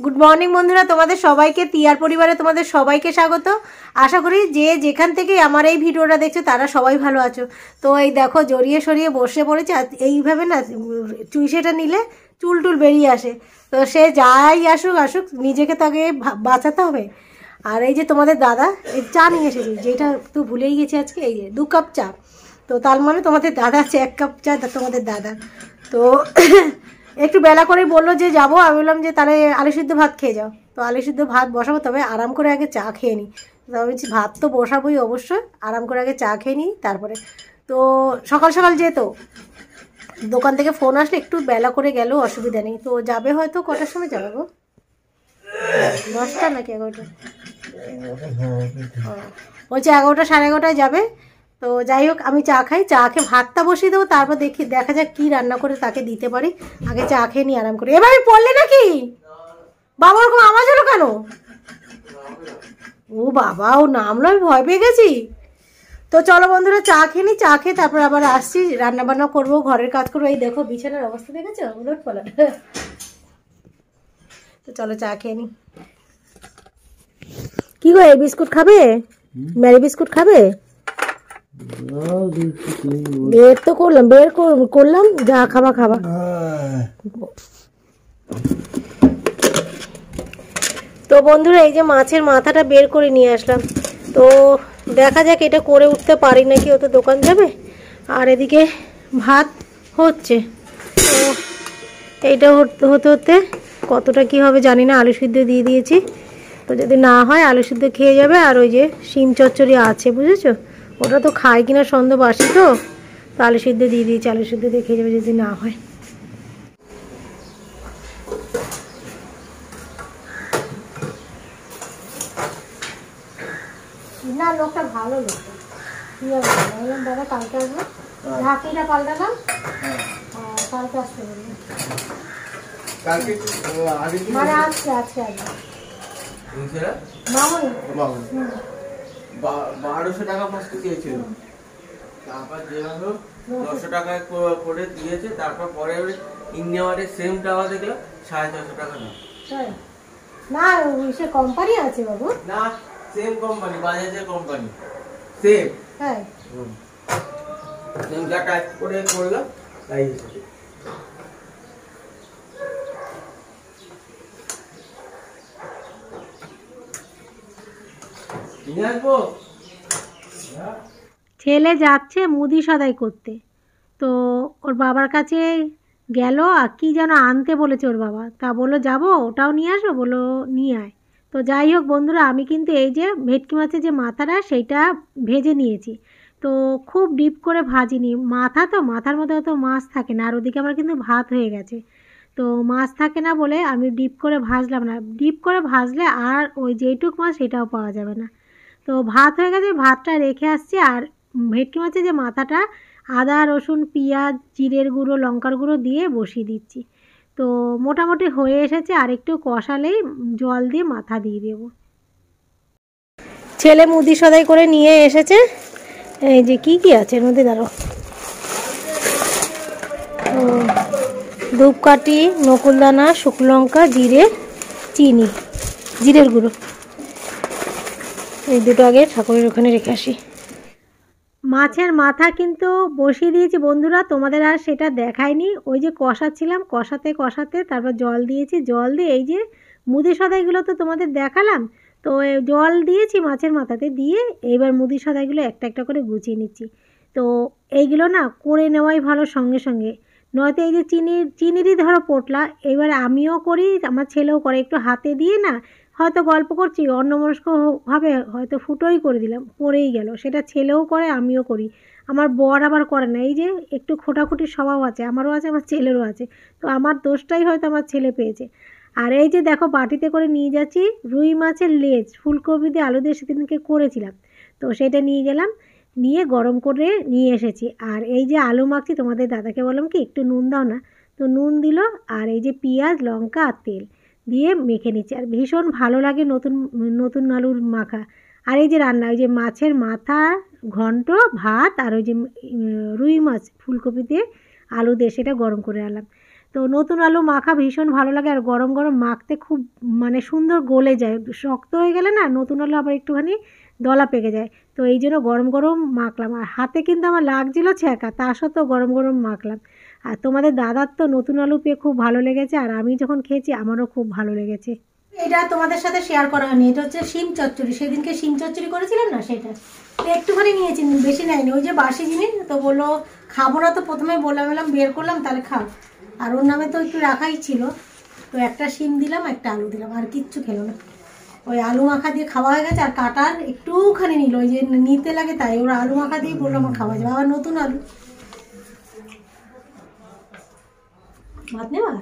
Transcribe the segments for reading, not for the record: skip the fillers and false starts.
Good morning বন্ধুরা, তোমাদের সবাইকে তিয়ার পরিবারে তোমাদের সবাইকে স্বাগত। আশা করি যে যেখান থেকে আমার এই ভিডিওটা দেখছো তারা সবাই ভালো আছো। তো এই দেখো জড়িয়ে সরিয়ে বসে পড়েছে। এইভাবে না চুইসেটা নিলে চুল টুল বেরিয়ে আসে। তো সে যাই আসুক আসুক নিজেকে তাকে বাঁচাতে হবে। আর এই যে তোমাদের দাদা এই চা নিয়ে এসেছে, যেটা তো ভুলেই গেছি আজকে, এই যে 2 কাপ চা। তো তার মানে তোমাদের দাদা আছে 1 কাপ চা তোমাদের দাদা। তো একটু বেলা করেই বললো যে যাবো। আমি বললাম যে তাহলে আলু সিদ্ধ ভাত খেয়ে যাও। তো আলু সিদ্ধ ভাত বসাবো, তবে আরাম করে আগে চা খেয়ে নিই। তো আমি বলছি ভাত তো বসাবোই অবশ্যই, আরাম করে আগে চা খেয়ে নিই তারপরে। তো সকাল সকাল যেত, দোকান থেকে ফোন আসলে একটু বেলা করে গেলেও অসুবিধা নেই। তো যাবে হয়তো কটার সময় যাবে গো? 10টা নাকি 11টা? বলছে 11টা 11:30টায় যাবে। তো যাই হোক, আমি চা খাই, চা খেয়ে ভাতটা বসিয়ে দেবো, তারপর দেখা যাক কী রান্না করে তাকে দিতে পারি। আগে চা খেয়ে নিই আরাম করে। এবার পড়লে নাকি বাবা, ওরকম আওয়াজ হলো কেন? ও বাবা, ও নামলো, আমি ভয় পেয়ে গেছি। তো চলো বন্ধুরা, চা খেয়ে নিই, চা খেয়ে তারপর আবার আসছি, রান্না বান্না করবো, ঘরের কাজ করবো। এই দেখো বিছানার অবস্থা দেখেছো, উলট পালট। তো চলো চা খেয়ে নিই। কি গো, এই বিস্কুট খাবে? ম্যারি বিস্কুট খাবে? বের তো করলাম, করলাম, যা খাবা খাবা। তো বন্ধুরা, এই যে মাছের মাথাটা বের করে নিয়ে আসলাম। তো দেখা যাক এটা করে উঠতে পারি নাকি, ও তো দোকান যাবে। আর এদিকে ভাত হচ্ছে। তো এইটা হতে হতে কতটা কি হবে জানি না। আলু সিদ্ধ দিয়ে দিয়েছি, তো যদি না হয় আলু সিদ্ধ খেয়ে যাবে। আর ওই যে শিম চচ্চড়ি আছে, বুঝেছো, ওটা তো খায় কিনা সন্দেহ, বাসি তো। আলু সিদ্ধ দিয়ে দিয়েছি, আলু সিদ্ধ দিয়ে খেয়ে যাবে যদি না হয়। না, লোকটা ভালো, লোকটা কি হবে বললাম, দাদা কালকে আসবো, ঢাকিটা পাল্টালাম, কালকে আসতে বললাম, মানে আজকে আজকে আসবো। 1200 টাকা বসতে চেয়েছিল, তারপর যেভাবে 900 টাকায় করে দিয়েছে। তারপর পরে ইন্ডিয়ামার্টের সেম টাকা দেখলাম 450 টাকা না। না, সে কোম্পানি আছে বাবু, না সেম কোম্পানি, বাজাজের কোম্পানি, সেম। হ্যাঁ, সেম যা টাইপ করে করলাম তাই এসেছে। ছেলে যাচ্ছে মুদি সদাই করতে। তো ওর বাবার কাছে গেল, আর কি যেন আনতে বলেছে ওর বাবা। তা বললো যাবো, ওটাও নিয়ে আসবো, বললো নিয়ে আয়। তো যাই হোক বন্ধুরা, আমি কিন্তু এই যে ভেটকি মাছের যে মাথাটা সেইটা ভেজে নিয়েছি। তো খুব ডিপ করে ভাজিনি, মাথা তো মাথার মধ্যে অত মাছ থাকে না। আর ওদিকে আমার কিন্তু ভাত হয়ে গেছে, তো মাছ থাকে না বলে আমি ডিপ করে ভাজলাম না। ডিপ করে ভাজলে আর ওই যেইটুক মাছ সেটাও পাওয়া যাবে না। তো ভাত হয়ে গেছে, ভাতটা রেখে আসছি। আর ভেটকি মাছের যে মাথাটা আদা রসুন পেঁয়াজ জিরের গুঁড়ো লঙ্কার গুঁড়ো দিয়ে বসিয়ে দিচ্ছি। তো মোটামুটি হয়ে এসেছে, আর একটু কষালেই জল দিয়ে মাথা দিয়ে দেবো। ছেলে মুদি সদাই করে নিয়ে এসেছে। এই যে কি কি আছে এর মধ্যে, দাঁড়াও, ধূপকাঠি, নকুলদানা, শুকনো লঙ্কা, জিরে, চিনি, জিরের গুঁড়ো, এই দুটো আগে ঠাকুরের ওখানে রেখে আসি। মাছের মাথা কিন্তু বসিয়ে দিয়েছি বন্ধুরা, তোমাদের আর সেটা দেখায়নি। ওই যে কষাচ্ছিলাম, কষাতে কষাতে তারপর জল দিয়েছি। জল দিয়ে এই যে মুদি সদাইগুলো তো তোমাদের দেখালাম, তো জল দিয়েছি মাছের মাথাতে দিয়ে। এইবার মুদি সদাইগুলো একটা একটা করে গুছিয়ে নিচ্ছি। তো এইগুলো না করে নেওয়াই ভালো সঙ্গে সঙ্গে, নয়তো এই যে চিনিরই ধরো পোটলা, এবার আমিও করি, আমার ছেলেও করে, একটু হাতে দিয়ে না হয়তো গল্প করছি অন্যমনস্কভাবে হয়তো ফুটোই করে দিলাম, পড়েই গেল। সেটা ছেলেও করে আমিও করি, আমার বর আবার করে না। এই যে একটু খোটাখুটির স্বভাব আছে, আমারও আছে আমার ছেলেরও আছে। তো আমার দোষটাই হয়তো আমার ছেলে পেয়েছে। আর এই যে দেখো বাটিতে করে নিয়ে যাচ্ছি রুই মাছের লেজ, ফুলকপি দিয়ে আলু দিয়ে সেদিনকে করেছিলাম, তো সেটা নিয়ে গেলাম, নিয়ে গরম করে নিয়ে এসেছি। আর এই যে আলু মাখছি, তোমাদের দাদাকে বললাম কি একটু নুন দাও না, তো নুন দিল। আর এই যে পেঁয়াজ লঙ্কা আর তেল দিয়ে মেখে নিচ্ছি। আর ভীষণ ভালো লাগে নতুন নতুন আলুর মাখা। আর এই যে রান্না, ওই যে মাছের মাথা ঘন্ট, ভাত, আর ওই যে রুই মাছ ফুলকপি দিয়ে আলু দিয়ে সেটা গরম করে আনলাম। তো নতুন আলু মাখা ভীষণ ভালো লাগে, আর গরম গরম মাখতে খুব মানে সুন্দর গলে যায়। শক্ত হয়ে গেলে না নতুন আলু আবার একটুখানি দলা পেকে যায়। তো এই জন্য গরম গরম মাখলাম, আর হাতে কিন্তু আমার লাগছিল ছ্যাঁকা, তা সত্ত্বেও গরম গরম মাখলাম। আর তোমাদের দাদার তো নতুন আলু পেয়ে খুব ভালো লেগেছে, আর আমি যখন খেয়েছি আমারও খুব ভালো লেগেছে। এটা তোমাদের সাথে শেয়ার করা হয়নি, এটা হচ্ছে শিম চচ্চড়ি। সেদিনকে শিম চচ্চড়ি করেছিলাম না, সেটা তো একটুখানি নিয়েছি, বেশি নেয়নি। ওই যে বাসি জিনিস তো বললো খাবো না, তো প্রথমে বললাম বের করলাম তাহলে খাও, আর ওর নামে তো একটু রাখাই ছিল। তো একটা শিম দিলাম, একটা আলু দিলাম, আর কিচ্ছু খেলো না। ওই আলু মাখা দিয়ে খাওয়া হয়ে গেছে, আর কাটার একটুখানি নিল, ওই যে নিতে লাগে তাই ওরা আলু মাখা দিয়ে বললো আমার খাওয়া যাবে। আবার নতুন আলু ভাত নেওয়া।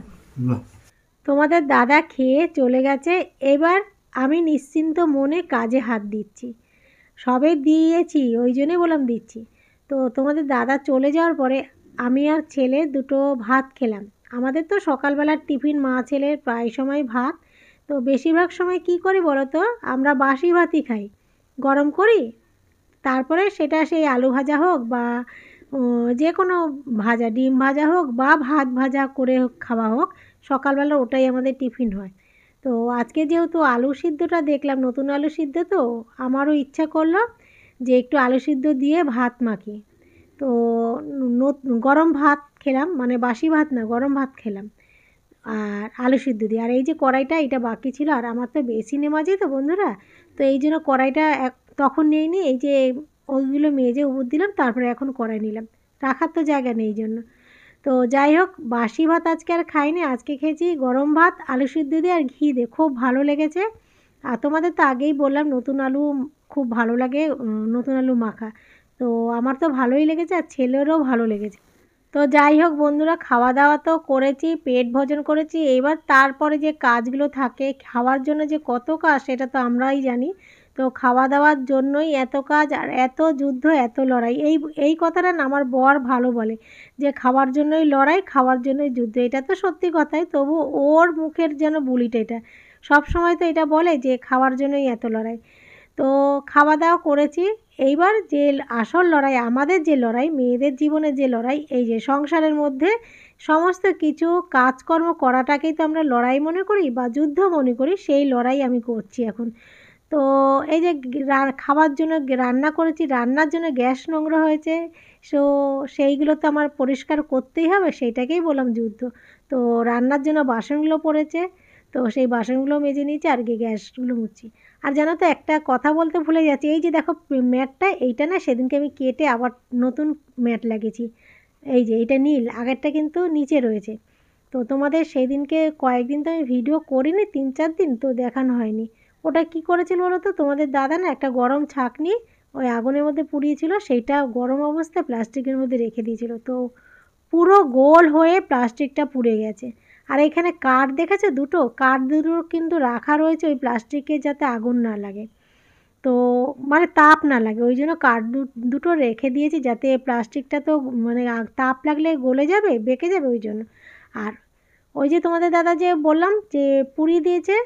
তোমাদের দাদা খেয়ে চলে গেছে, এবার আমি নিশ্চিন্ত মনে কাজে হাত দিচ্ছি। সবে দিয়েছি, ওই জন্যে বললাম দিচ্ছি। তো তোমাদের দাদা চলে যাওয়ার পরে আমি আর ছেলে দুটো ভাত খেলাম। আমাদের তো সকালবেলার টিফিন মা ছেলের প্রায় সময় ভাত। তো বেশিরভাগ সময় কি করি বলো তো, আমরা বাসি ভাতই খাই, গরম করি, তারপরে সেটা সেই আলু ভাজা হোক বা যে কোনো ভাজা, ডিম ভাজা হোক বা ভাত ভাজা করে খাওয়া হোক, সকালবেলা ওটাই আমাদের টিফিন হয়। তো আজকে যেহেতু আলু সিদ্ধটা দেখলাম, নতুন আলু সিদ্ধ, তো আমারও ইচ্ছা করলো যে একটু আলু সিদ্ধ দিয়ে ভাত মাখি। তো গরম ভাত খেলাম, মানে বাসি ভাত না, গরম ভাত খেলাম আর আলু সিদ্ধ দিয়ে। আর এই যে কড়াইটা, এটা বাকি ছিল, আর আমার তো বেসিনে মাজে তো বন্ধুরা, তো এই জন্য কড়াইটা তখন নিইনি, এই যে ওইগুলো মেজে উপর দিলাম, তারপরে এখন কড়াই নিলাম, রাখার তো জায়গা নেই জন্য। তো যাই হোক, বাসি ভাত আজকে আর খাইনি, আজকে খেয়েছি গরম ভাত আলু সিদ্ধ দিয়ে আর ঘি দিয়ে, খুব ভালো লেগেছে। আর তোমাদের তো আগেই বললাম নতুন আলু খুব ভালো লাগে, নতুন আলু মাখা। তো আমার তো ভালোই লেগেছে, আর ছেলেরও ভালো লেগেছে। তো যাই হোক বন্ধুরা, খাওয়া দাওয়া তো করেছি, পেট ভোজন করেছি, এবার তারপরে যে কাজগুলো থাকে খাওয়ার জন্য, যে কত কাজ সেটা তো আমরাই জানি। তো খাওয়া দাওয়ার জন্যই এত কাজ, আর এত যুদ্ধ, এত লড়াই। এই কথাটা না আমার বর ভালো বলে, যে খাওয়ার জন্যই লড়াই, খাওয়ার জন্যই যুদ্ধ। এটা তো সত্যি কথাই, তবু ওর মুখের যেন বুলিটা এটা সব সময় তো এটা বলে যে খাওয়ার জন্যই এত লড়াই। তো খাওয়া দাওয়া করেছি। এইবার যে আসল লড়াই, আমাদের যে লড়াই, মেয়েদের জীবনের যে লড়াই, এই যে সংসারের মধ্যে সমস্ত কিছু কাজকর্ম করাটাকেই তো আমরা লড়াই মনে করি বা যুদ্ধ মনে করি, সেই লড়াই আমি করছি এখন। তো এই যে খাওয়ার জন্য রান্না করেছি, রান্নার জন্য গ্যাস নোংরা হয়েছে, সো সেইগুলো তো আমার পরিষ্কার করতেই হবে, সেইটাকেই বললাম যুদ্ধ। তো রান্নার জন্য বাসনগুলো পড়েছে, তো সেই বাসনগুলো মেজে নিয়েছি, আর গ্যাসগুলো মুছছি। আর জানো তো একটা কথা বলতে ভুলে যাচ্ছি, এই যে দেখো ম্যাটটা, এইটা না সেদিনকে আমি কেটে আবার নতুন ম্যাট লাগিয়েছি। এই যে এটা নীল, আগেরটা কিন্তু নিচে রয়েছে। তো তোমাদের সেই দিনকে কয়েকদিন তো আমি ভিডিও করিনি, 3-4 দিন, তো দেখানো হয়নি। ওটা কি করেছিল বলো তো, তোমাদের দাদা না একটা গরম ছাঁকনি ওই আগুনের মধ্যে পুড়িয়েছিল, সেইটা গরম অবস্থায় প্লাস্টিকের মধ্যে রেখে দিয়েছিল, তো পুরো গোল হয়ে প্লাস্টিকটা পুড়ে গেছে। আর এখানে কাঠ দেখেছো, দুটো কাঠ দুটো কিন্তু রাখা রয়েছে ওই প্লাস্টিকে, যাতে আগুন না লাগে, তো মানে তাপ না লাগে, ওই জন্য কাঠ দুটো রেখে দিয়েছি, যাতে প্লাস্টিকটা তো মানে তাপ লাগলে গলে যাবে, বেঁকে যাবে, ওই জন্য। আর ওই যে তোমাদের দাদা যে বললাম যে পুড়িয়ে দিয়েছে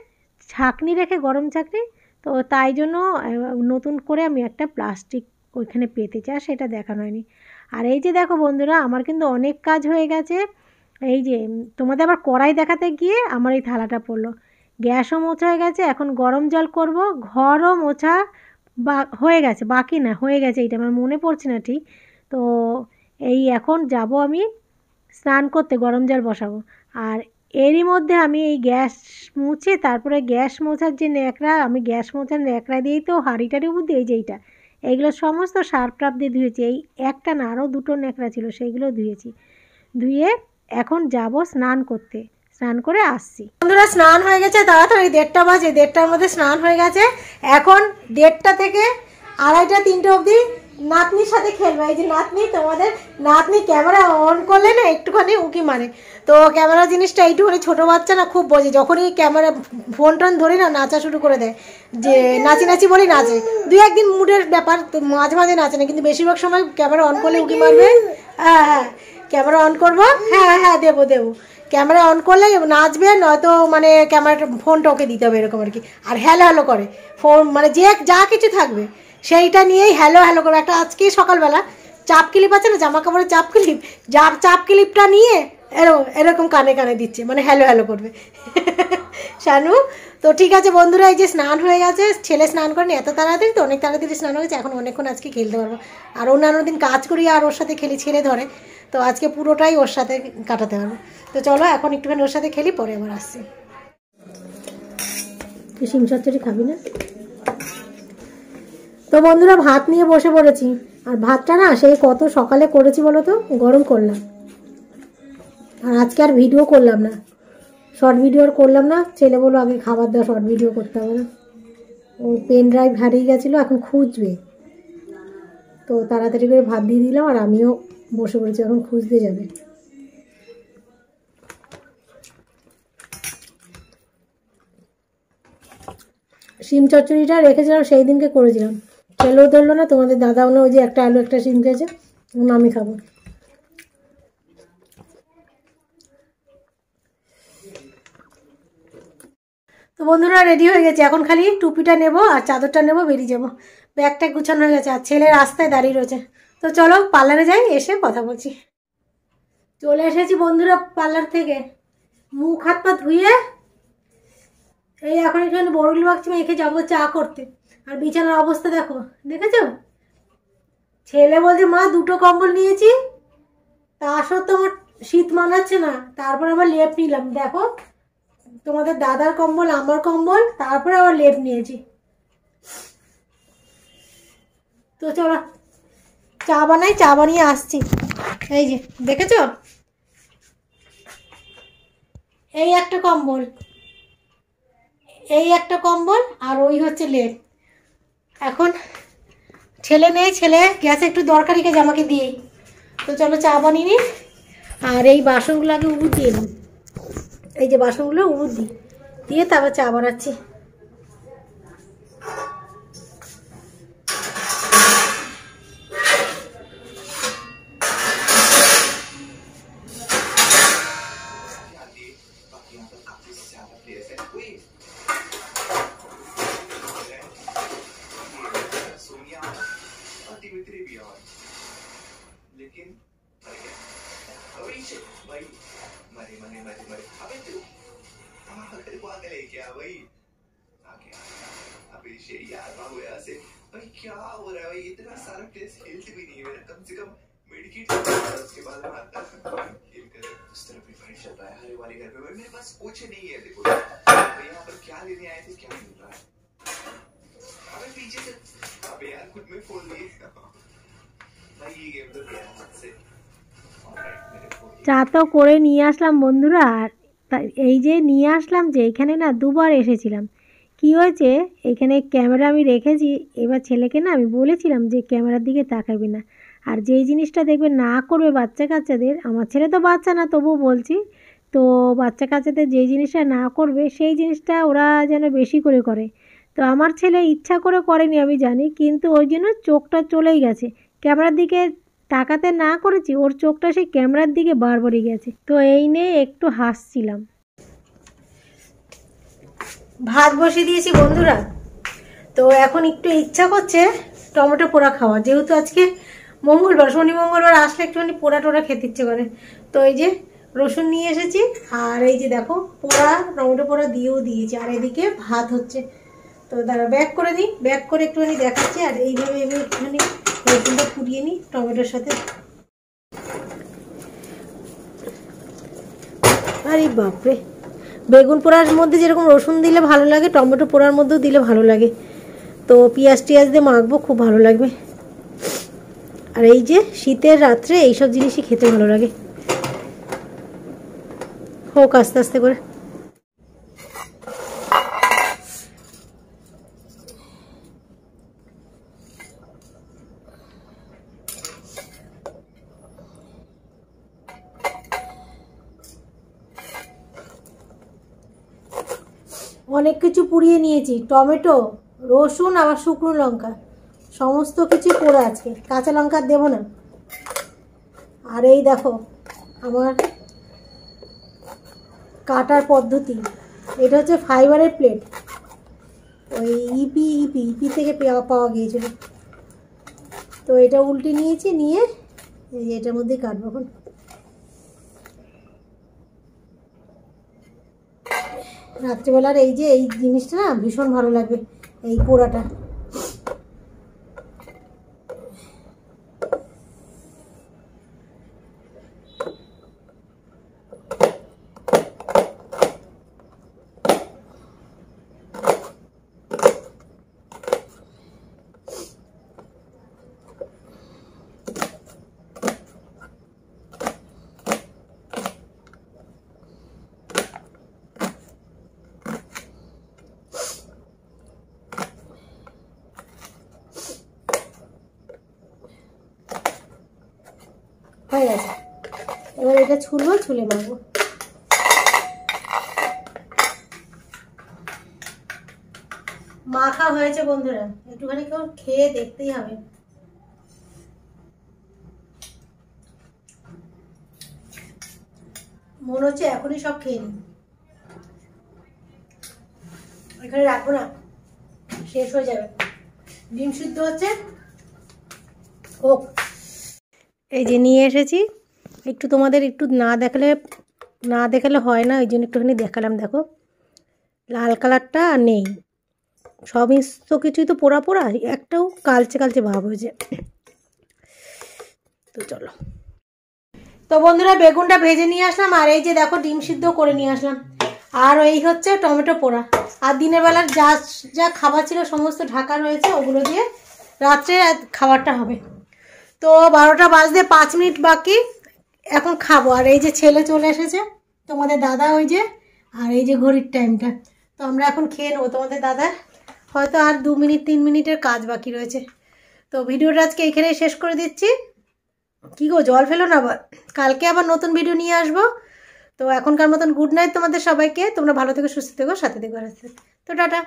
ছাঁকনি রেখে, গরম ছাঁকনি, তো তাই জন্য নতুন করে আমি একটা প্লাস্টিক ওইখানে পেতেছি, আর সেটা দেখানো হয়নি। আর এই যে দেখো বন্ধুরা, আমার কিন্তু অনেক কাজ হয়ে গেছে। এই যে তোমাদের আবার কড়াই দেখাতে গিয়ে আমার এই থালাটা পড়লো। গ্যাসও মোছা হয়ে গেছে, এখন গরম জল করব, ঘরও মোছা বা হয়ে গেছে, বাকি না হয়ে গেছে, এইটা আমার মনে পড়ছে না ঠিক। তো এই এখন যাব আমি স্নান করতে, গরম জল বসাবো। আর এরই মধ্যে আমি এই গ্যাস মুছে, তারপরে গ্যাস মোছার যে ন্যাকড়া, আমি গ্যাস মোছার ন্যাকড়া দিয়েই তো হাঁড়ি টাড়ির মধ্যে এই যে এইটা, এইগুলো সমস্ত সার্ফ টার্ফ দিয়ে ধুয়েছি। এই একটা না, আরও দুটো ন্যাকড়া ছিল, সেইগুলো ধুয়েছি। ধুয়ে এখন যাব স্নান করতে, স্নান করে আসছি। বন্ধুরা স্নান হয়ে গেছে, তাড়াতাড়ি 1:30 বাজে, 1:30টার মধ্যে স্নান হয়ে গেছে। এখন 1:30 থেকে 2:30, 3টে অবধি নাতনির সাথে খেলবে। এই যে নাতনি, তোমাদের নাতনি ক্যামেরা অন করলে না একটুখানি উঁকি মারে। তো ক্যামেরা জিনিসটা এইটুখানি, ছোটো বাচ্চা না খুব বোঝে, যখনই ক্যামেরা ফোন টোন ধরি না নাচা শুরু করে দেয়, যে নাচি নাচি বলি নাচে। 2-1 দিন মুডের ব্যাপার, তো মাঝে মাঝে নাচে না, কিন্তু বেশিরভাগ সময় ক্যামেরা অন করলে উঁকি মারবে। হ্যাঁ হ্যাঁ, ক্যামেরা অন করবো, হ্যাঁ হ্যাঁ দেবো দেবো, ক্যামেরা অন করলে নাচবে, নয়তো মানে ক্যামেরাটা ফোনটা ওকে দিতে হবে, এরকম আর কি। আর হ্যালো হ্যালো করে ফোন, মানে যে যা কিছু থাকবে সেইটা নিয়েই হ্যালো হ্যালো করে। একটা আজকে সকালবেলা চাপ ক্লিপ আছে না, জামা কাপড়ের চাপ ক্লিপ, চাপ ক্লিপটা নিয়ে এরকম এরকম কানে কানে দিচ্ছে, মানে হ্যালো হ্যালো করবে শানু। তো ঠিক আছে বন্ধুরা, এই যে স্নান হয়ে গেছে, ছেলে স্নান করেনি এত তাড়াতাড়ি, তো অনেক তাড়াতাড়ি স্নান হয়ে গেছে, এখন অনেকক্ষণ আজকে খেলতে পারবো। আর অন্যান্য দিন কাজ করি আর ওর সাথে খেলি, ছেলে ধরে, তো আজকে পুরোটাই ওর সাথে কাটাতে পারবো। তো চলো এখন একটুখানি ওর সাথে খেলি, পরে আবার আসছি। তুই শিম চচ্চড়ি খাবি না? তো বন্ধুরা ভাত নিয়ে বসে পড়েছি, আর ভাতটা না সেই কত সকালে করেছি বলো তো, গরম করলাম। আর আজকে আর ভিডিও করলাম না, শর্ট ভিডিও আর করলাম না। ছেলে বললো আগে খাবার দাও, শর্ট ভিডিও করতে হবে না। ও পেন ড্রাইভ হারিয়ে গেছিলো, এখন খুঁজবে, তো তাড়াতাড়ি করে ভাত দিয়ে দিলাম, আর আমিও বসে পড়েছি, এখন খুঁজতে যাবে। শিম চচ্চড়িটা রেখেছিলাম, সেই দিনকে করেছিলাম, ছেলেও ধরলো না, তোমাদের দাদাও না, ওই যে একটা আলু একটা শিম খেয়েছে, আমি খাবো। তো বন্ধুরা রেডি হয়ে গেছে, এখন খালি টুপিটা নেব আর চাদরটা নেব, বেরিয়ে যাবো। ব্যাগটা গুছানো হয়ে গেছে, আর ছেলে রাস্তায় দাঁড়িয়ে রয়েছে। তো চলো পার্লারে যাই, এসে কথা বলছি। চলে এসেছি বন্ধুরা পার্লার থেকে, মুখ হাত পা ধুয়ে এই এখন এখানে বরুল বাগছি মেখে যাবো চা করতে। আর বিছানার অবস্থা দেখো, দেখেছো? ছেলে বলছে মা দুটো কম্বল নিয়েছি, তা সত্ত্বেও আমার শীত মানাচ্ছে না, তারপর আবার লেপ নিলাম। দেখো তোমাদের দাদার কম্বল, আমার কম্বল, তারপরে আবার লেপ নিয়েছি। তো চলো চা বানাই, চা বানিয়ে আসছি। এই যে দেখেছো, এই একটা কম্বল, এই একটা কম্বল, আর ওই হচ্ছে লেপ। এখন ছেলে নেই, ছেলে গ্যাসে একটু দরকারি কাজ আমাকে দিয়েই। তো চলো চা বানিয়ে নিই, আর এই বাসনগুলো আগে উবুর দিয়ে দিই, এই যে বাসনগুলো উবুর দিই, দিয়ে তারপর চা বানাচ্ছি। क्या हो रहा है भाई, इतना सारा टेस्ट हेल्थ भी नहीं है मेरा, कम से कम मेडिकेट उसके बाद हम आता खेल कर उस तरफ भी फाइट चल रहा है हरे वाले घर पे, मेरे पास कुछ नहीं है। देखो तो यहाँ पर क्या लेने आए थे, क्या मिल रहा है अबे पीछे से, अबे यार खुद में फोन लिए भाई, ये गेम तो गया हाथ से। চা তো করে নিয়ে আসলাম বন্ধুরা, আর এই যে নিয়ে আসলাম যে এখানে না দুবার এসেছিলাম। কি হয়েছে, এখানে ক্যামেরা আমি রেখেছি, এবার ছেলেকে না আমি বলেছিলাম যে ক্যামেরার দিকে তাকাবি না, আর যেই জিনিসটা দেখবে না করবে বাচ্চা কাচ্চাদের, আমার ছেলে তো বাচ্চা না তবুও বলছি, তো বাচ্চা কাচ্চাদের যেই জিনিসটা না করবে সেই জিনিসটা ওরা যেন বেশি করে করে। তো আমার ছেলে ইচ্ছা করে করেনি আমি জানি, কিন্তু ওই জন্য চোখটা চলেই গেছে ক্যামেরার দিকে, তাকাতে না করেছি, ওর চোখটা সেই ক্যামেরার দিকে বারবারই গেছে। তো এই নিয়ে একটু হাসছিলাম। ভাত বসিয়ে দিয়েছি বন্ধুরা, তো এখন একটু ইচ্ছা করছে টমেটো পোড়া খাওয়া, যেহেতু আজকে মঙ্গলবার, শনি মঙ্গলবার আসলে একটুখানি পোড়া টোড়া খেতে ইচ্ছে করে। তো এই যে রসুন নিয়ে এসেছি, আর এই যে দেখো পোড়া টমেটো পোড়া দিয়েও দিয়েছি, আর এদিকে ভাত হচ্ছে। তো দাঁড়া ব্যাক করে দিই, ব্যাক করে একটুখানি দেখাচ্ছি, আর এইভাবে এইভাবে একটুখানি রসুনটা পুড়িয়ে নিই টমেটোর সাথে। আরে বাপরে, বেগুন পোড়ার মধ্যে যেরকম রসুন দিলে ভালো লাগে, টমেটো পোড়ার মধ্যেও দিলে ভালো লাগে। তো পেঁয়াজ টিয়াজ দিয়ে মাখবো, খুব ভালো লাগবে। আর এই যে শীতের রাত্রে এইসব জিনিসই খেতে ভালো লাগে। হোক আস্তে আস্তে করে। অনেক কিছু পুড়িয়ে নিয়েছি, টমেটো, রসুন, আবার শুকনো লঙ্কা, সমস্ত কিছু পোড়া আজকে, কাঁচা লঙ্কা দেবো না। আর এই দেখো আমার কাটার পদ্ধতি, এটা হচ্ছে ফাইবারের প্লেট, ওই ইপি থেকে পাওয়া গিয়েছিল। তো এটা উল্টে নিয়েছি, নিয়ে এই যে এটার মধ্যে কাটবো এখন। রাত্রিবেলার এই যে এই জিনিসটা না ভীষণ ভালো লাগবে, এই পোড়াটা। হয়ে গেছে, এবার এটা ছুলবো, ছুলে মারবো। মাখা হয়েছে বন্ধুরা, একটুখানি কেউ খেয়ে দেখতেই হবে। মনে হচ্ছে এখনই সব খেয়ে নিই, এখানে রাখবো না, শেষ হয়ে যাবে। ডিম সিদ্ধ হচ্ছে, হোক। এই যে নিয়ে এসেছি, একটু তোমাদের একটু না দেখালে হয় না, ওই জন্য একটুখানি দেখালাম। দেখো লাল কালারটা নেই, সমস্ত কিছুই তো পোড়া পোড়া, একটাও কালচে কালচে ভাব হয়েছে। তো চলো, তো বন্ধুরা বেগুনটা ভেজে নিয়ে আসলাম, আর এই যে দেখো ডিম সিদ্ধ করে নিয়ে আসলাম, আর এই হচ্ছে টমেটো পোড়া। আর দিনের বেলার যা যা খাবার ছিল সমস্ত ঢাকা রয়েছে, ওগুলো দিয়ে রাত্রে খাবারটা হবে। তো 12টা বাজতে 5 মিনিট বাকি, এখন খাবো। আর এই যে ছেলে চলে এসেছে, তোমাদের দাদা, ওই যে, আর এই যে ঘড়ির টাইমটা। তো আমরা এখন খেয়ে নেবো। তোমাদের দাদা হয়তো আর 2 মিনিট 3 মিনিটের কাজ বাকি রয়েছে। তো ভিডিওটা আজকে এখানেই শেষ করে দিচ্ছি। কি গো, জল ফেলো না আবার, কালকে আবার নতুন ভিডিও নিয়ে আসবো। তো এখনকার মতন গুড নাইট তোমাদের সবাইকে। তোমরা ভালো থেকো, সুস্থ থেকো, সাথে থেকো। তো টাটা।